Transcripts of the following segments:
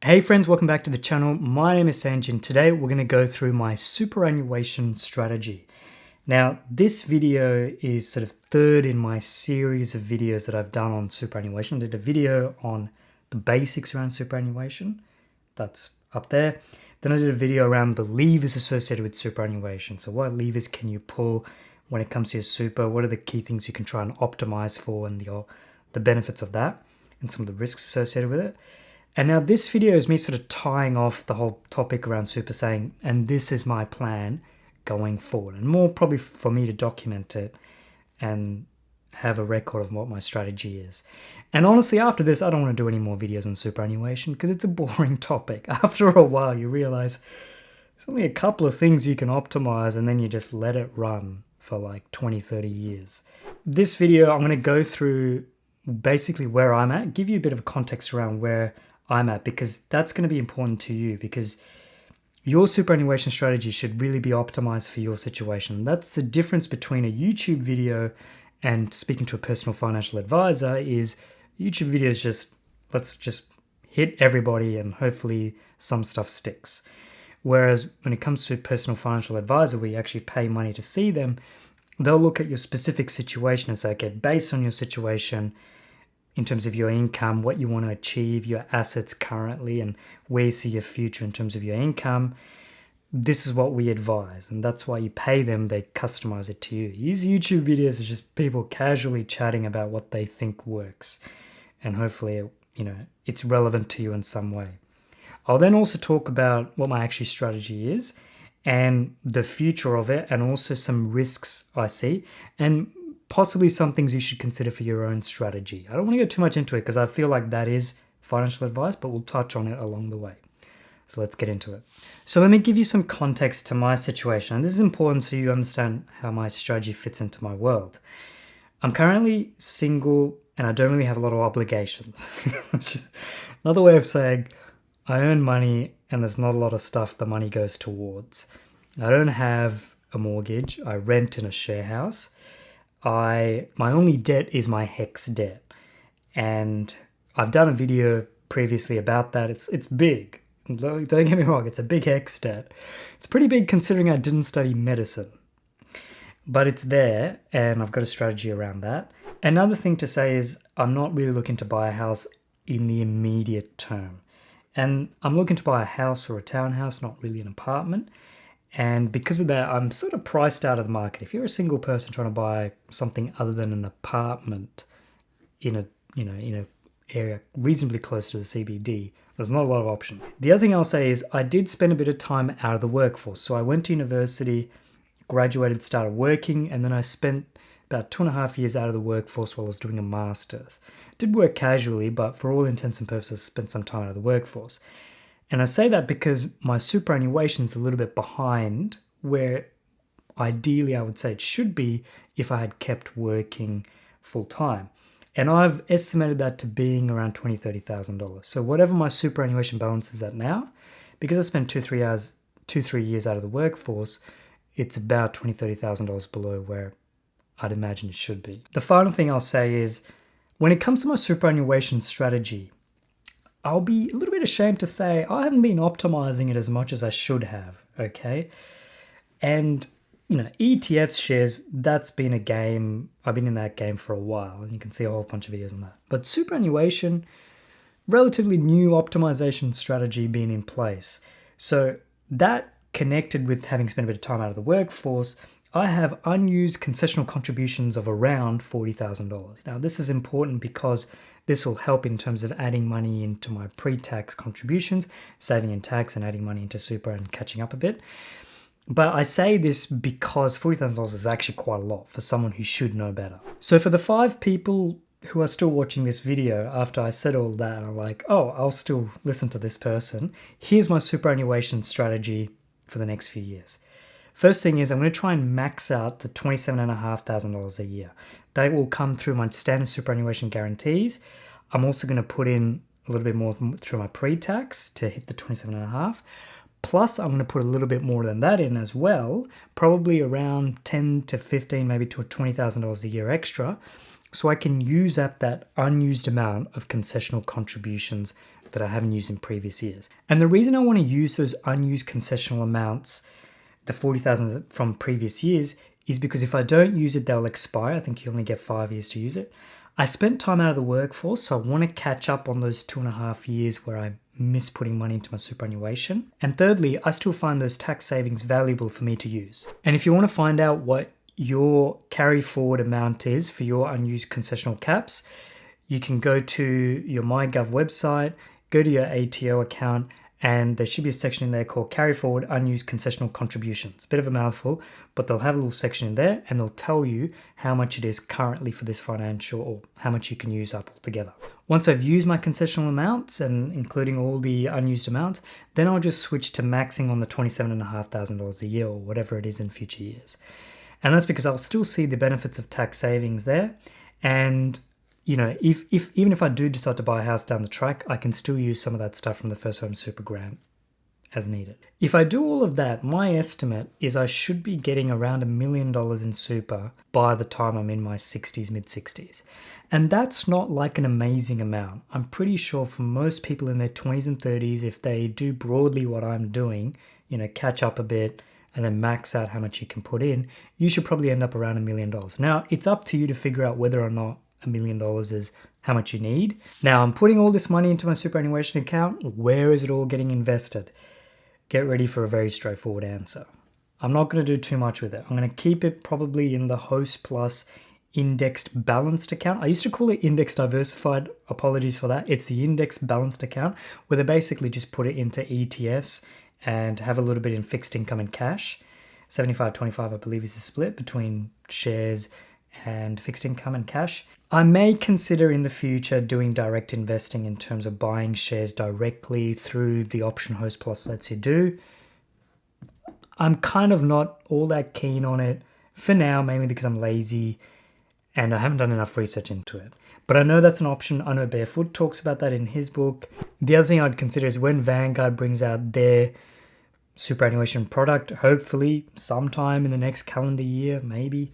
Hey friends, welcome back to the channel. My name is Sanj and today we're going to go through my superannuation strategy. Now, this video is sort of third in my series of videos that I've done on superannuation. I did a video on the basics around superannuation. That's up there. Then I did a video around the levers associated with superannuation. So what levers can you pull when it comes to your super? What are the key things you can try and optimize for and the benefits of that and some of the risks associated with it. And now this video is me sort of tying off the whole topic around super, saying, and this is my plan going forward, and more probably for me to document it and have a record of what my strategy is. And honestly, after this, I don't want to do any more videos on superannuation because it's a boring topic. After a while, you realize there's only a couple of things you can optimize and then you just let it run for like 20, 30 years. This video, I'm going to go through basically where I'm at, give you a bit of context around where I'm at, because that's going to be important to you, because your superannuation strategy should really be optimized for your situation. That's the difference between a YouTube video and speaking to a personal financial advisor. Is YouTube videos just, let's just hit everybody and hopefully some stuff sticks. Whereas when it comes to a personal financial advisor, where you actually pay money to see them, they'll look at your specific situation and say, okay, based on your situation, in terms of your income, what you want to achieve, your assets currently, and where you see your future in terms of your income, this is what we advise. And that's why you pay them, they customize it to you. These YouTube videos are just people casually chatting about what they think works. And hopefully, it's relevant to you in some way. I'll then also talk about what my actual strategy is and the future of it, and also some risks I see, and possibly some things you should consider for your own strategy. I don't want to go too much into it because I feel like that is financial advice, but we'll touch on it along the way. So let's get into it. So let me give you some context to my situation. And this is important so you understand how my strategy fits into my world. I'm currently single and I don't really have a lot of obligations. Another way of saying I earn money and there's not a lot of stuff the money goes towards. I don't have a mortgage. I rent in a share house. My only debt is my HEX debt, and I've done a video previously about that. It's big. Don't get me wrong, it's a big HEX debt. It's pretty big considering I didn't study medicine, but it's there, and I've got a strategy around that. Another thing to say is I'm not really looking to buy a house in the immediate term, and I'm looking to buy a house or a townhouse, not really an apartment. And because of that, I'm sort of priced out of the market. If you're a single person trying to buy something other than an apartment in a area reasonably close to the CBD, there's not a lot of options. The other thing I'll say is I did spend a bit of time out of the workforce. So I went to university, graduated, started working, and then I spent about 2.5 years out of the workforce while I was doing a master's. Did work casually, but for all intents and purposes, spent some time out of the workforce. And I say that because my superannuation is a little bit behind where ideally I would say it should be if I had kept working full time. And I've estimated that to being around $20,000, $30,000. So whatever my superannuation balance is at now, because I spent 2-3 years out of the workforce, it's about $20,000, $30,000 below where I'd imagine it should be. The final thing I'll say is when it comes to my superannuation strategy, I'll be a little bit ashamed to say I haven't been optimizing it as much as I should have, okay? And, ETFs shares, that's been a game. I've been in that game for a while, and you can see a whole bunch of videos on that. But superannuation, relatively new optimization strategy being in place. So that connected with having spent a bit of time out of the workforce, I have unused concessional contributions of around $40,000. Now, this is important because this will help in terms of adding money into my pre-tax contributions, saving in tax and adding money into super and catching up a bit. But I say this because $40,000 is actually quite a lot for someone who should know better. So for the 5 people who are still watching this video after I said all that, and I'm like, oh, I'll still listen to this person, here's my superannuation strategy for the next few years. First thing is I'm going to try and max out the $27,500 a year. That will come through my standard superannuation guarantees. I'm also going to put in a little bit more through my pre-tax to hit the 27.5. Plus, I'm going to put a little bit more than that in as well, probably around 10 to 15, maybe to $20,000 a year extra, so I can use up that unused amount of concessional contributions that I haven't used in previous years. And the reason I want to use those unused concessional amounts, the 40,000 from previous years, is because if I don't use it, they'll expire. I think you only get 5 years to use it. I spent time out of the workforce, so I want to catch up on those 2.5 years where I missed putting money into my superannuation. And thirdly, I still find those tax savings valuable for me to use. And if you want to find out what your carry forward amount is for your unused concessional caps, you can go to your MyGov website, go to your ATO account, and there should be a section in there called Carry Forward Unused Concessional Contributions. Bit of a mouthful, but they'll have a little section in there and they'll tell you how much it is currently for this financial, or how much you can use up altogether. Once I've used my concessional amounts and including all the unused amounts, then I'll just switch to maxing on the $27,500 a year or whatever it is in future years. And that's because I'll still see the benefits of tax savings there. And you know, even if I do decide to buy a house down the track, I can still use some of that stuff from the First Home Super Grant as needed. If I do all of that, my estimate is I should be getting around $1 million in super by the time I'm in my 60s, mid-60s. And that's not like an amazing amount. I'm pretty sure for most people in their 20s and 30s, if they do broadly what I'm doing, you know, catch up a bit and then max out how much you can put in, you should probably end up around $1 million. Now, it's up to you to figure out whether or not $1 million is how much you need. Now, I'm putting all this money into my superannuation account. Where is it all getting invested? Get ready for a very straightforward answer. I'm not going to do too much with it. I'm going to keep it probably in the Host Plus indexed balanced account. I used to call it index diversified. Apologies for that. It's the index balanced account where they basically just put it into ETFs and have a little bit in fixed income and cash. 75-25, I believe, is the split between shares and fixed income and cash. I may consider in the future doing direct investing in terms of buying shares directly through the option Host Plus lets you do. I'm kind of not all that keen on it for now, mainly because I'm lazy and I haven't done enough research into it. But I know that's an option. I know Barefoot talks about that in his book. The other thing I'd consider is when Vanguard brings out their superannuation product, hopefully sometime in the next calendar year, maybe,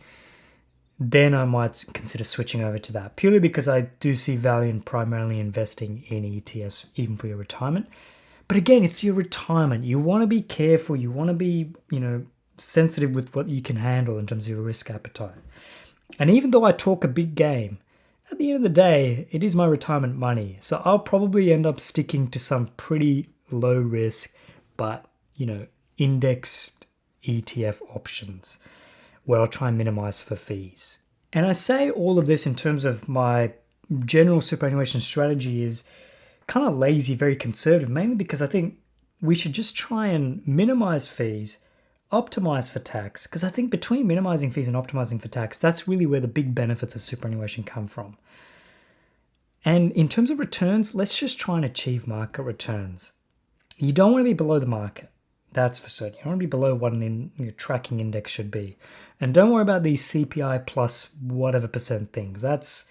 then I might consider switching over to that, purely because I do see value in primarily investing in ETFs, even for your retirement. But again, it's your retirement. You want to be careful. You want to be, you know, sensitive with what you can handle in terms of your risk appetite. And even though I talk a big game, at the end of the day, it is my retirement money. So I'll probably end up sticking to some pretty low risk, but, you know, indexed ETF options, where I'll try and minimize for fees. And I say all of this in terms of my general superannuation strategy is kind of lazy, very conservative, mainly because I think we should just try and minimize fees, optimize for tax, because I think between minimizing fees and optimizing for tax, that's really where the big benefits of superannuation come from. And in terms of returns, let's just try and achieve market returns. You don't want to be below the market. That's for certain. You don't want to be below what your tracking index should be. And don't worry about these CPI plus whatever percent things. That's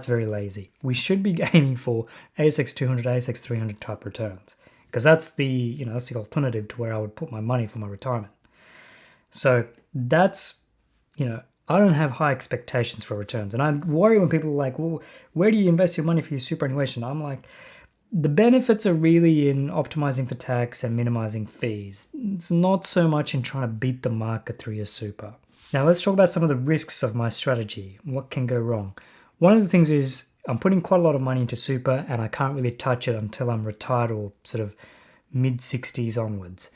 very lazy. We should be aiming for ASX 200, ASX 300 type returns, because that's the alternative to where I would put my money for my retirement. So that's, I don't have high expectations for returns. And I worry when people are like, well, where do you invest your money for your superannuation? I'm like, the benefits are really in optimizing for tax and minimizing fees. It's not so much in trying to beat the market through your super. Now let's talk about some of the risks of my strategy. What can go wrong? One of the things is I'm putting quite a lot of money into super and I can't really touch it until I'm retired or sort of mid-60s onwards.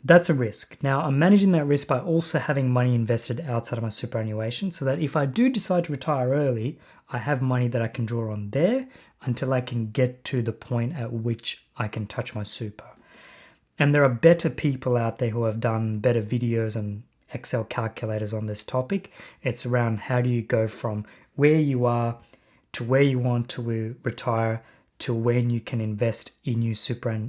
That's a risk. Now I'm managing that risk by also having money invested outside of my superannuation, so that if I do decide to retire early, I have money that I can draw on there until I can get to the point at which I can touch my super. And there are better people out there who have done better videos and Excel calculators on this topic. It's around how do you go from where you are to where you want to retire to when you can invest in your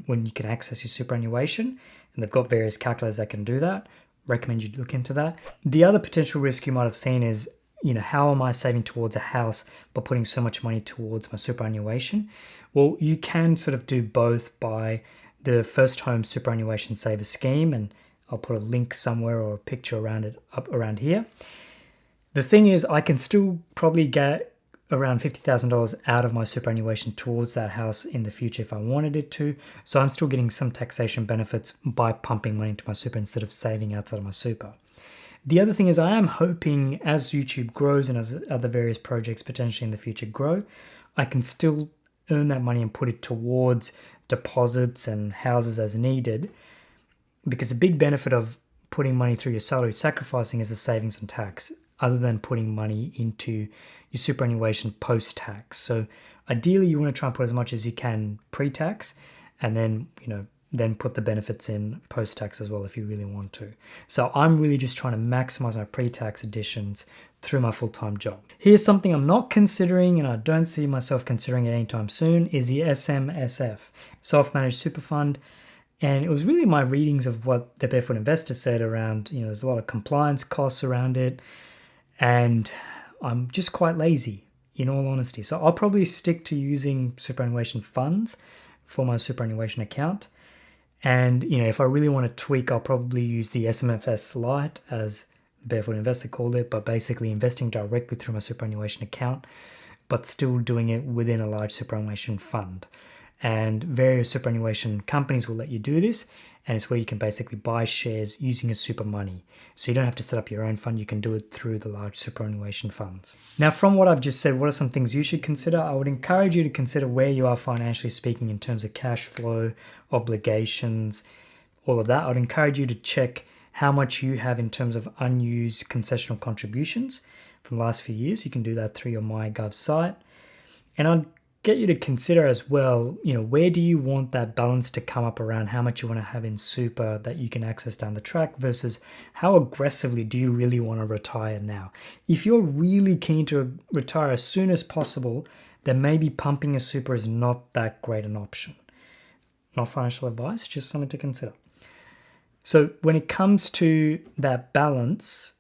when you can access your superannuation. And they've got various calculators that can do that. Recommend you look into that. The other potential risk you might have seen is, how am I saving towards a house by putting so much money towards my superannuation? Well, you can sort of do both by the First Home Superannuation Saver Scheme, and I'll put a link somewhere or a picture around it up around here. The thing is, I can still probably get around $50,000 out of my superannuation towards that house in the future if I wanted it to. So I'm still getting some taxation benefits by pumping money into my super instead of saving outside of my super. The other thing is I am hoping as YouTube grows and as other various projects potentially in the future grow, I can still earn that money and put it towards deposits and houses as needed. Because the big benefit of putting money through your salary sacrificing is the savings on tax, other than putting money into your superannuation post-tax. So ideally you want to try and put as much as you can pre-tax, and then, then put the benefits in post-tax as well if you really want to. So I'm really just trying to maximize my pre-tax additions through my full-time job. Here's something I'm not considering, and I don't see myself considering it anytime soon, is the SMSF, Self-Managed Super Fund. And it was really my readings of what the Barefoot Investor said around, there's a lot of compliance costs around it. And I'm just quite lazy, in all honesty. So I'll probably stick to using superannuation funds for my superannuation account. And, if I really want to tweak, I'll probably use the SMFS Lite, as Barefoot Investor called it, but basically investing directly through my superannuation account, but still doing it within a large superannuation fund. And various superannuation companies will let you do this, and it's where you can basically buy shares using your super money. So you don't have to set up your own fund, you can do it through the large superannuation funds. Now, from what I've just said, what are some things you should consider? I would encourage you to consider where you are financially speaking in terms of cash flow, obligations, all of that. I'd encourage you to check how much you have in terms of unused concessional contributions from the last few years. You can do that through your MyGov site. And I'd get you to consider as well, where do you want that balance to come up around how much you want to have in super that you can access down the track versus how aggressively do you really want to retire now? If you're really keen to retire as soon as possible, then maybe pumping a super is not that great an option. Not financial advice, just something to consider. So when it comes to that balance,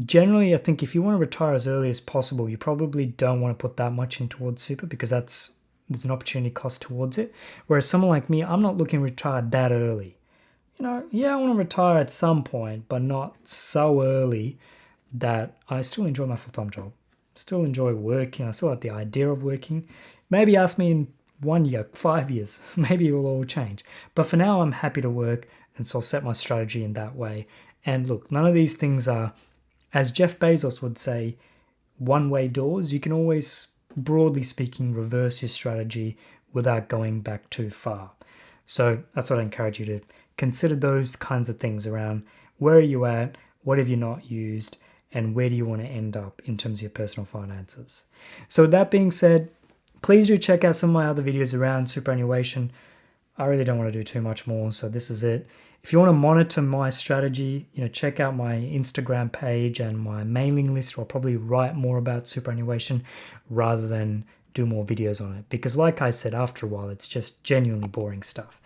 generally, I think if you want to retire as early as possible, you probably don't want to put that much in towards super because there's an opportunity cost towards it. Whereas someone like me, I'm not looking to retire that early. I want to retire at some point, but not so early that I still enjoy my full-time job. Still enjoy working. I still like the idea of working. Maybe ask me in 1 year, 5 years, maybe it will all change. But for now, I'm happy to work, and so I'll set my strategy in that way. And look, none of these things are, as Jeff Bezos would say, one-way doors. You can always, broadly speaking, reverse your strategy without going back too far. So that's what I encourage you to consider, those kinds of things around where are you at, what have you not used, and where do you want to end up in terms of your personal finances. So with that being said, please do check out some of my other videos around superannuation. I really don't want to do too much more, so this is it. If you want to monitor my strategy, check out my Instagram page and my mailing list, where I'll probably write more about superannuation rather than do more videos on it. Because like I said, after a while, it's just genuinely boring stuff.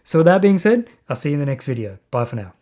So with that being said, I'll see you in the next video. Bye for now.